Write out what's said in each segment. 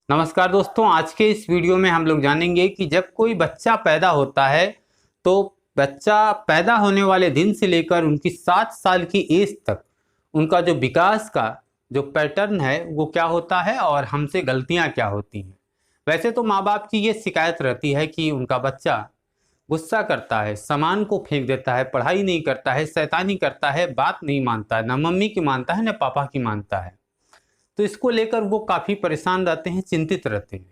नमस्कार दोस्तों, आज के इस वीडियो में हम लोग जानेंगे कि जब कोई बच्चा पैदा होता है तो बच्चा पैदा होने वाले दिन से लेकर उनकी 7 साल की एज तक उनका जो विकास का जो पैटर्न है वो क्या होता है और हमसे गलतियां क्या होती हैं। वैसे तो माँ बाप की ये शिकायत रहती है कि उनका बच्चा गुस्सा करता है, सामान को फेंक देता है, पढ़ाई नहीं करता है, शैतानी करता है, बात नहीं मानता है, ना मम्मी की मानता है ना पापा की मानता है। तो इसको लेकर वो काफ़ी परेशान रहते हैं, चिंतित रहते हैं।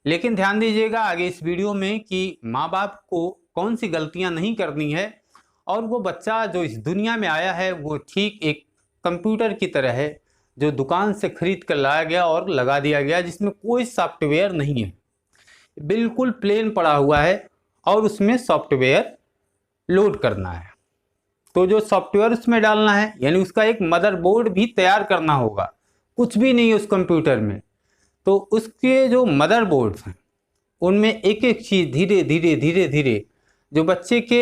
लेकिन ध्यान दीजिएगा आगे इस वीडियो में कि माँ बाप को कौन सी गलतियां नहीं करनी है और वो बच्चा जो इस दुनिया में आया है वो ठीक एक कंप्यूटर की तरह है जो दुकान से खरीद कर लाया गया और लगा दिया गया, जिसमें कोई सॉफ्टवेयर नहीं है, बिल्कुल प्लेन पड़ा हुआ है और उसमें सॉफ्टवेयर लोड करना है। तो जो सॉफ्टवेयर उसमें डालना है यानी उसका एक मदरबोर्ड भी तैयार करना होगा, कुछ भी नहीं है उस कंप्यूटर में। तो उसके जो मदरबोर्ड्स हैं उनमें एक एक चीज़ धीरे धीरे धीरे धीरे जो बच्चे के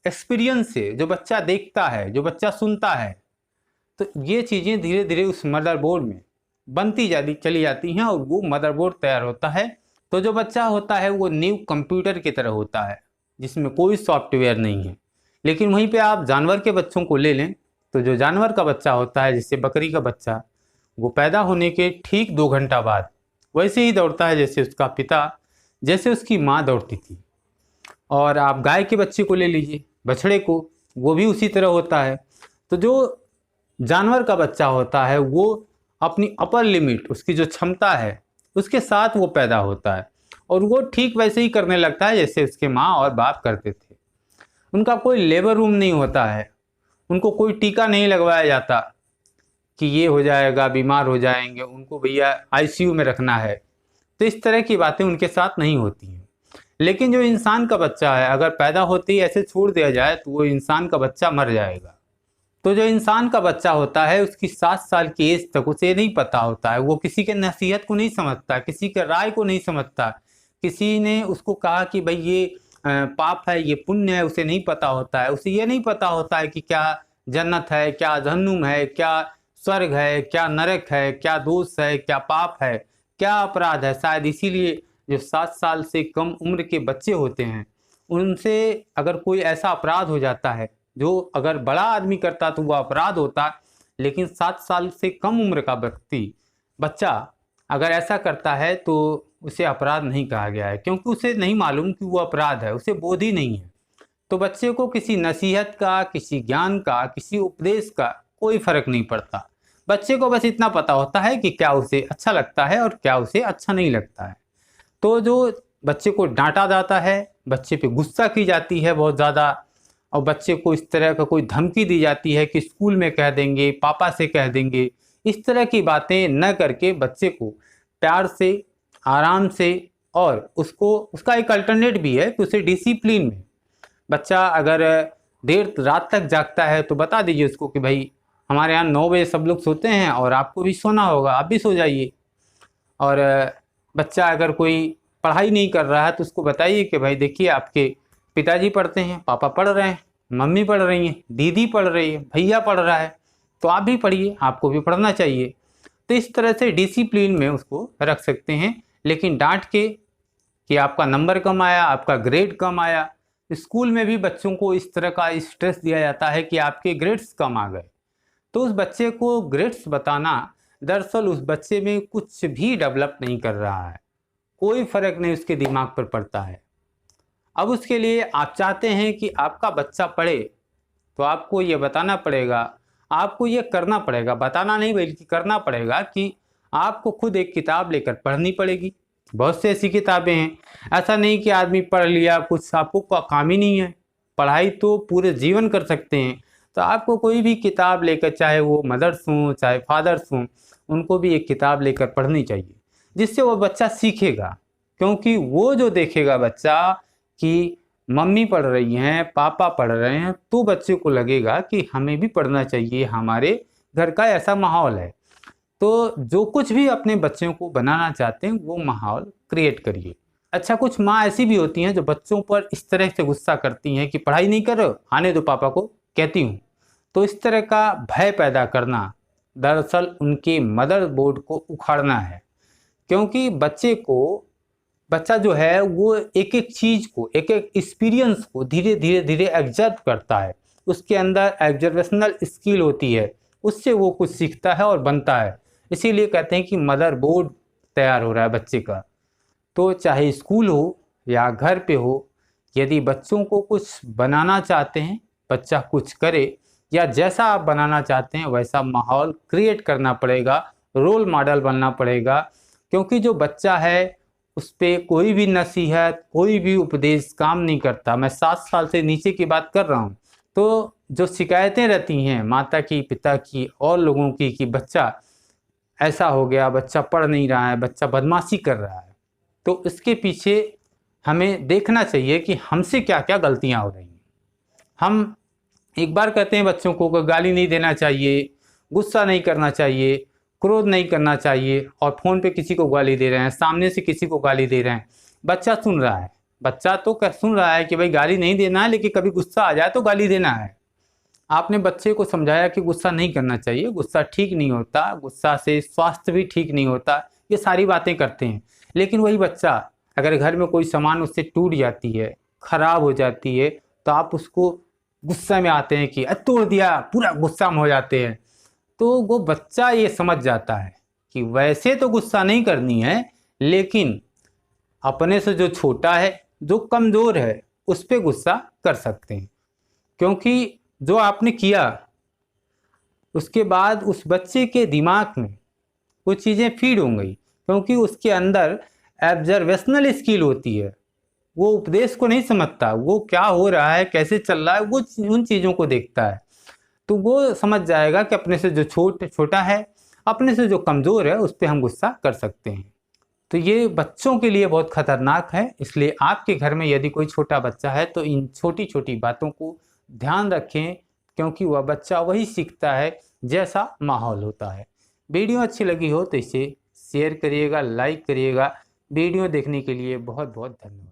एक्सपीरियंस से जो बच्चा देखता है, जो बच्चा सुनता है, तो ये चीज़ें धीरे धीरे उस मदरबोर्ड में बनती जाती चली जाती हैं और वो मदरबोर्ड तैयार होता है। तो जो बच्चा होता है वो न्यू कंप्यूटर की तरह होता है जिसमें कोई सॉफ्टवेयर नहीं है। लेकिन वहीं पे आप जानवर के बच्चों को ले लें तो जो जानवर का बच्चा होता है, जैसे बकरी का बच्चा, वो पैदा होने के ठीक 2 घंटा बाद वैसे ही दौड़ता है जैसे उसका पिता, जैसे उसकी माँ दौड़ती थी। और आप गाय के बच्चे को ले लीजिए, बछड़े को, वो भी उसी तरह होता है। तो जो जानवर का बच्चा होता है वो अपनी अपर लिमिट, उसकी जो क्षमता है उसके साथ वो पैदा होता है और वो ठीक वैसे ही करने लगता है जैसे उसके माँ और बाप करते थे। उनका कोई लेबर रूम नहीं होता है, उनको कोई टीका नहीं लगवाया जाता कि ये हो जाएगा, बीमार हो जाएंगे, उनको भैया आईसीयू में रखना है। तो इस तरह की बातें उनके साथ नहीं होती हैं। लेकिन जो इंसान का बच्चा है अगर पैदा होते ही ऐसे छोड़ दिया जाए तो वो इंसान का बच्चा मर जाएगा। तो जो इंसान का बच्चा होता है उसकी 7 साल की एज तक उसे नहीं पता होता है, वो किसी के नसीहत को नहीं समझता, किसी के राय को नहीं समझता। किसी ने उसको कहा कि भाई ये पाप है, ये पुण्य है, उसे नहीं पता होता है। उसे ये नहीं पता होता है कि क्या जन्नत है, क्या जहन्नुम है, क्या स्वर्ग है, क्या नरक है, क्या दोष है, क्या पाप है, क्या अपराध है। शायद इसीलिए जो 7 साल से कम उम्र के बच्चे होते हैं उनसे अगर कोई ऐसा अपराध हो जाता है जो अगर बड़ा आदमी करता तो वह अपराध होता, लेकिन 7 साल से कम उम्र का व्यक्ति, बच्चा अगर ऐसा करता है तो उसे अपराध नहीं कहा गया है, क्योंकि उसे नहीं मालूम कि वो अपराध है, उसे बोध ही नहीं है। तो बच्चे को किसी नसीहत का, किसी ज्ञान का, किसी उपदेश का कोई फर्क नहीं पड़ता। बच्चे को बस इतना पता होता है कि क्या उसे अच्छा लगता है और क्या उसे अच्छा नहीं लगता है। तो जो बच्चे को डांटा जाता है, बच्चे पे गुस्सा की जाती है बहुत ज़्यादा, और बच्चे को इस तरह का कोई धमकी दी जाती है कि स्कूल में कह देंगे, पापा से कह देंगे, इस तरह की बातें न करके बच्चे को प्यार से, आराम से, और उसको उसका एक अल्टरनेट भी है कि उसे डिसिप्लिन में, बच्चा अगर देर रात तक जागता है तो बता दीजिए उसको कि भाई हमारे यहाँ 9 बजे सब लोग सोते हैं और आपको भी सोना होगा, आप भी सो जाइए। और बच्चा अगर कोई पढ़ाई नहीं कर रहा है तो उसको बताइए कि भाई देखिए आपके पिताजी पढ़ते हैं, पापा पढ़ रहे हैं, मम्मी पढ़ रही हैं, दीदी पढ़ रही है, भैया पढ़ रहा है, तो आप भी पढ़िए, आपको भी पढ़ना चाहिए। तो इस तरह से डिसिप्लिन में उसको रख सकते हैं। लेकिन डांट के कि आपका नंबर कम आया, आपका ग्रेड कम आया, स्कूल में भी बच्चों को इस तरह का स्ट्रेस दिया जाता है कि आपके ग्रेड्स कम आ गए। तो उस बच्चे को ग्रेड्स बताना दरअसल उस बच्चे में कुछ भी डेवलप नहीं कर रहा है, कोई फर्क नहीं उसके दिमाग पर पड़ता है। अब उसके लिए आप चाहते हैं कि आपका बच्चा पढ़े तो आपको ये बताना पड़ेगा, आपको ये करना पड़ेगा, बताना नहीं बल्कि करना पड़ेगा कि आपको खुद एक किताब लेकर पढ़नी पड़ेगी। बहुत सी ऐसी किताबें हैं, ऐसा नहीं कि आदमी पढ़ लिया कुछ आपको काम ही नहीं है, पढ़ाई तो पूरे जीवन कर सकते हैं। तो आपको कोई भी किताब लेकर, चाहे वो मदर्स हों चाहे फादर्स हों, उनको भी एक किताब लेकर पढ़नी चाहिए जिससे वो बच्चा सीखेगा। क्योंकि वो जो देखेगा बच्चा कि मम्मी पढ़ रही हैं, पापा पढ़ रहे हैं, तो बच्चे को लगेगा कि हमें भी पढ़ना चाहिए, हमारे घर का ऐसा माहौल है। तो जो कुछ भी अपने बच्चों को बनाना चाहते हैं वो माहौल क्रिएट करिए। अच्छा, कुछ माँ ऐसी भी होती हैं जो बच्चों पर इस तरह से गुस्सा करती हैं कि पढ़ाई नहीं कर रहे हो, आने दो पापा को कहती हूँ। तो इस तरह का भय पैदा करना दरअसल उनके मदर बोर्ड को उखाड़ना है। क्योंकि बच्चा जो है वो एक एक चीज़ को, एक एक एक्सपीरियंस को धीरे धीरे एग्जर्व करता है। उसके अंदर एब्जर्वेशनल स्किल होती है, उससे वो कुछ सीखता है और बनता है। इसीलिए कहते हैं कि मदर बोर्ड तैयार हो रहा है बच्चे का। तो चाहे स्कूल हो या घर पे हो, यदि बच्चों को कुछ बनाना चाहते हैं, बच्चा कुछ करे, या जैसा आप बनाना चाहते हैं वैसा माहौल क्रिएट करना पड़ेगा, रोल मॉडल बनना पड़ेगा। क्योंकि जो बच्चा है उस पर कोई भी नसीहत, कोई भी उपदेश काम नहीं करता। मैं 7 साल से नीचे की बात कर रहा हूँ। तो जो शिकायतें रहती हैं माता की, पिता की और लोगों की कि बच्चा ऐसा हो गया, बच्चा पढ़ नहीं रहा है, बच्चा बदमाशी कर रहा है, तो इसके पीछे हमें देखना चाहिए कि हमसे क्या क्या गलतियां हो रही हैं। हम एक बार कहते हैं बच्चों को गाली नहीं देना चाहिए, गुस्सा नहीं करना चाहिए, क्रोध नहीं करना चाहिए, और फ़ोन पे किसी को गाली दे रहे हैं, सामने से किसी को गाली दे रहे हैं। बच्चा सुन रहा है, बच्चा तो सुन रहा है कि भाई गाली नहीं देना है, लेकिन कभी गुस्सा आ जाए तो गाली देना है। आपने बच्चे को समझाया कि गुस्सा नहीं करना चाहिए, गुस्सा ठीक नहीं होता, गुस्सा से स्वास्थ्य भी ठीक नहीं होता, ये सारी बातें करते हैं। लेकिन वही बच्चा अगर घर में कोई सामान उससे टूट जाती है, खराब हो जाती है, तो आप उसको गुस्सा में आते हैं कि तोड़ दिया, पूरा गुस्सा में हो जाते हैं। तो वो बच्चा ये समझ जाता है कि वैसे तो गुस्सा नहीं करनी है, लेकिन अपने से जो छोटा है, जो कमज़ोर है, उस पर गुस्सा कर सकते हैं। क्योंकि जो आपने किया उसके बाद उस बच्चे के दिमाग में कुछ चीज़ें फीड हो गई, क्योंकि उसके अंदर ऑब्जर्वेशनल स्किल होती है। वो उपदेश को नहीं समझता, वो क्या हो रहा है, कैसे चल रहा है, वो उन चीज़ों को देखता है। तो वो समझ जाएगा कि अपने से जो छोटा है, अपने से जो कमज़ोर है, उस पर हम गुस्सा कर सकते हैं। तो ये बच्चों के लिए बहुत ख़तरनाक है। इसलिए आपके घर में यदि कोई छोटा बच्चा है तो इन छोटी छोटी बातों को ध्यान रखें, क्योंकि वह बच्चा वही सीखता है जैसा माहौल होता है। वीडियो अच्छी लगी हो तो इसे शेयर करिएगा, लाइक करिएगा। वीडियो देखने के लिए बहुत बहुत धन्यवाद।